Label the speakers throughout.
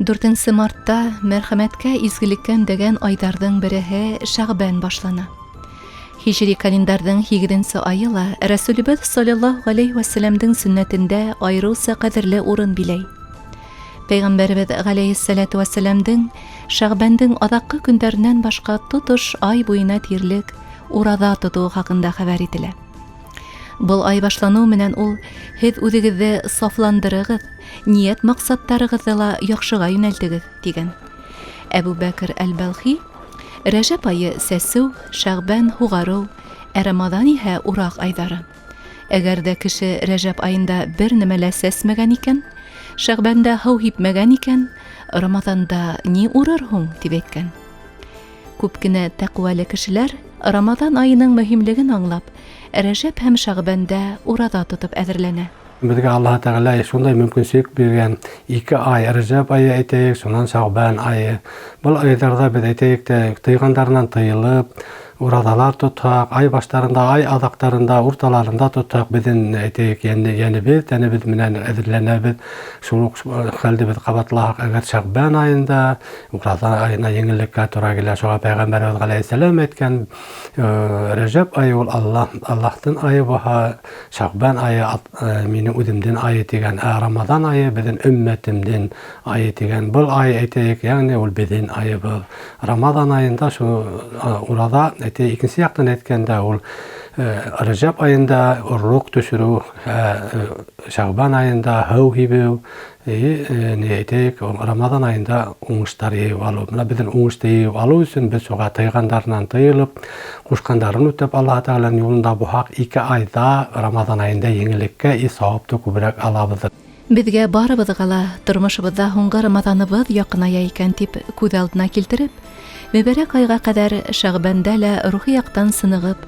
Speaker 1: 14 мартта мәрхәмәткә изгелеккә үндәгән айдарның береһе Шәгъбан башлана. Хижри календарның 8 айы ла Рәсүлебез саллаллаһу алейхи ва сәлләмнең сөннәтендә айрылса кадерле урын биләй. Пәйгамбәрбез алейһиссалату ва сәлләмнең Шәгъбандың адаккы көндәреннән башка тотыш ай буена тирлек ураза тотуы хакында хәбәр ителә. Бұл ай башлану менән ул һеҙ үҙегеҙҙе сафландырығыҙ, ниәт маҡсаттарығыҙҙы ла яҡшыға йүнәлтегеҙ, тигән. Әбу Бәкер әл-Балхи Рәжәп айы сәсеү, Шәгъбан һуғарыу, ә Рамаҙан иһә ураҡ айҙары. Әгәр дә кеше Рәжәп айында бер нәмә лә сәсмәгән икән, Шәгъбанда һыу һипмәгән икән, Рамаҙанда ни урыр һуң, тип әйткән. Күп кенә тәҡүәле кешеләр Рамаҙан айының мөһимлеген аңлап, Рәжәп һәм Шәгъбанда ураҙа тотоп әҙерләнә.
Speaker 2: Беҙгә Аллаһ Тәғәлә шундай мөмкинлек биргән 2 ай, Рәжәп айы әйтәйек, шунан Шәгъбан айы. Был айҙарҙа беҙ әйтәйек тә тыйғандарынан тыйылып, ураҙалар тотһаҡ, ай баштарында, ай аҙаҡтарында, урталарында тотһаҡ, беҙҙең әйтәйек йәнебеҙ, тәнебеҙ менән әҙерләнәбеҙ. Шул уҡ хәлде беҙ ҡабатлаһаҡ, әгәр Шәгъбан айында, ураҙа айына еңеллеккә тура килә. Шуға Пәйғәмбәрбеҙ ғәләйһиссәләм әйткән, Рәжәп айы ул Аллаһтың айы булһа, Шәгъбан айы минең үҙемдең айы тигән, ә Рамаҙан айы беҙҙең өммәтемдең айы тигән. Был ай әйтәйек, йәғни ул беҙҙең айыбыҙ. Рамаҙан айында шу ураҙа, икенсе яҡтан әйткәндә, ул Рәжәп айында орлоҡ төшөрөү, Шәгъбан айында һыу һибеү, әйтәйек, Рамаҙан айында уңыштар йыйып алыу. Бына беҙҙең уңышты йыйып алыу өсөн беҙ шуға тыйғандарынан тыйылып, ҡушҡандарын үтәп, Аллаһ Тәғәләнең юлында булһаҡ, 2 айҙа Рамаҙан айында еңелеккә сауапты күберәк алабыҙ.
Speaker 1: Беҙгә барыбыҙға ла тормошобоҙҙа һуңғы Рамаҙаныбыҙ яҡыная икән тип күҙ алдына килтереп, Мөбәрәк айға ҡәҙәр Шәгъбанда ла рухи яҡтан сынығып,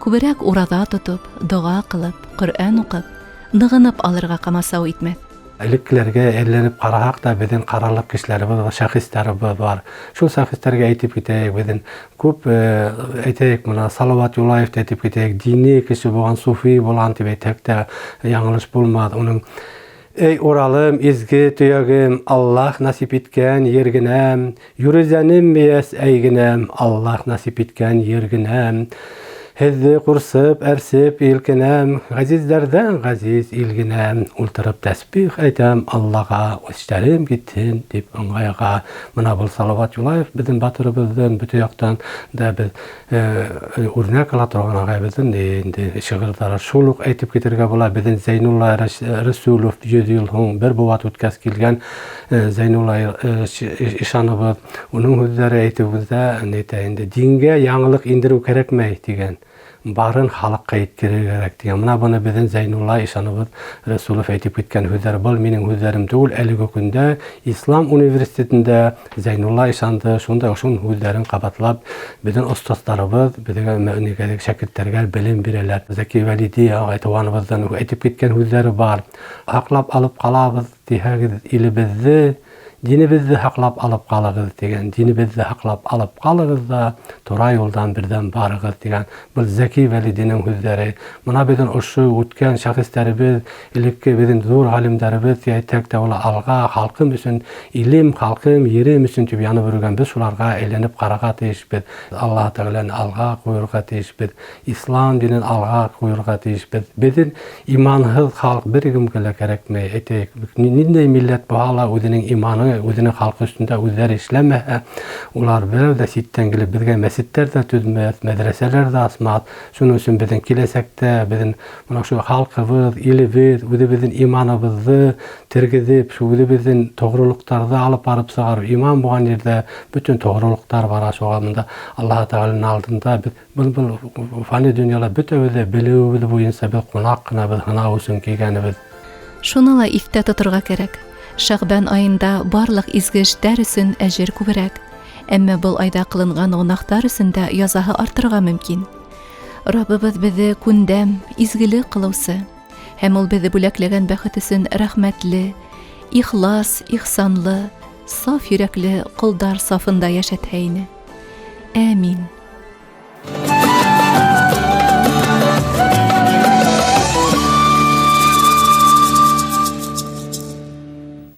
Speaker 1: күберәк ураҙа тотоп, доға ҡылып, Ҡөрьән уҡып, нығынып алырға ҡамасау итмәҫ.
Speaker 2: Элеккеләргә әйләнеп ҡараһаҡ та, беҙҙең ҡарарлыҡ кешеләребеҙ, шәхестәребеҙ бар. Шул шәхестәргә әйтеп китәйек, беҙҙең күп әйтәйек, мына Салауат Юлаевты әйтеп китәйек, дини кеше булған, суфи булған тип әйтһәк тә яңылыш булмаҫ. Уның эй уралым, изге төйәгем, Аллаһ насип иткән ергенәм, йөрөзәнем мейәс әйгенәм, Аллаһ насип иткән ергенәм. Һеҙҙе ҡурсып, әрсеп, илкенәм, ғәзиздәрҙән ғәзиз илгенәм, ултырып тәсбих әйтәм Аллаға, эштәрем китһен тип ыңғайға. Мына был Салауат Юлаев беҙҙең батырыбыҙҙың бөтә яҡтан да беҙ үрнәк ала торған ағайыбыҙҙың инде шиғырҙары. Шул уҡ әйтеп китергә була, беҙҙең Зәйнулла Рәсүлов 100 йыл һуң бер быуат үткәс килгән Зәйнулла ишаныбыҙ, уның һүҙҙәре әйтеүебеҙҙә дингә яңылыҡ индереү кәрәкмәй тигән. Барын халыҡҡа еткерер кәрәк тигән. Мына быны беҙҙең Зәйнулла ишаныбыҙ Рәсүлов әйтеп киткән һүҙҙәр. Был минең һүҙҙәрем түгел, әлеге көндә Ислам университетында Зәйнулла ишанды шундай ошон һүҙҙәрен ҡабатлап, беҙҙең остаздарыбыҙ, беҙгә шәкерттәргә белем бирәләр. Зәки Вәлиди туғаныбыҙҙың әйтеп киткән һүҙҙәре бар. Һаҡлап алып ҡалабыҙ тиһәгеҙ илебеҙҙе, динебеҙҙе һаҡлап алып ҡалығыҙ тигән. Динебеҙҙе һаҡлап алып ҡалығыҙ ҙа тура юлдан берҙән барығыҙ тигән. Был Зәки Вәлидинең һүҙҙәре. Мына беҙҙең ошо үткән шәхестәребеҙ, элекке беҙҙең ҙур ғалимдарыбыҙ әйтһәк тә, ул алға халҡым өсөн, илем, халҡым, ерем өсөн тип янып йөрөгән. Беҙ шуларға әйләнеп ҡарарға тейешбеҙ. Аллаһ Тәғәләне алға ҡуйырға тейешбеҙ. Ислам динен алға ҡуйырға тейешбеҙ. Беҙҙең иманһыҙ халҡ бер кемгә лә кәрәкмәй. Әйтәйек, ниндәй милләт булһа ла үҙенең иманы, үҙенең халҡы өҫтөндә үҙҙәре эшләмәһә, улар берәү ҙә ситтән килеп беҙгә мәсеттәр ҙә төҙмәҫ, мәҙрәсәләр ҙә асмаҫ. Шуның өсөн беҙҙең киләсәктә беҙҙең мына шу халҡыбыҙ, илебеҙ, үҙебеҙҙең иманыбыҙҙы тергеҙеп, шу үҙебеҙҙең тоғролоҡтарҙы алып барып сығарып, иман булған ерҙә бөтөн тоғролоҡтар бара. Шуға бында Аллаһ Тәғәләнең алдында был фани донъяла бөтәбеҙ белеүебеҙ буйынса беҙ ҡунаҡ ҡына, беҙ һынау өсөн килгәнебеҙ.
Speaker 1: Шуны ла иҫтә тоторға кәрәк. Шәгъбан айында барлыҡ изге эштәр өсөн әжер күберәк, әммә был айда ҡылынған гонаһтар өсөн дә язаһы артырға мөмкин. Раббыбыҙ беҙҙе күндәм, изгелек ҡылыусы, һәм ул беҙҙе бүләкләгән бәхет өсөн рәхмәтле, ихлас, ихсанлы, саф йөрәкле ҡолдар сафында йәшәтһә ине. Әмин.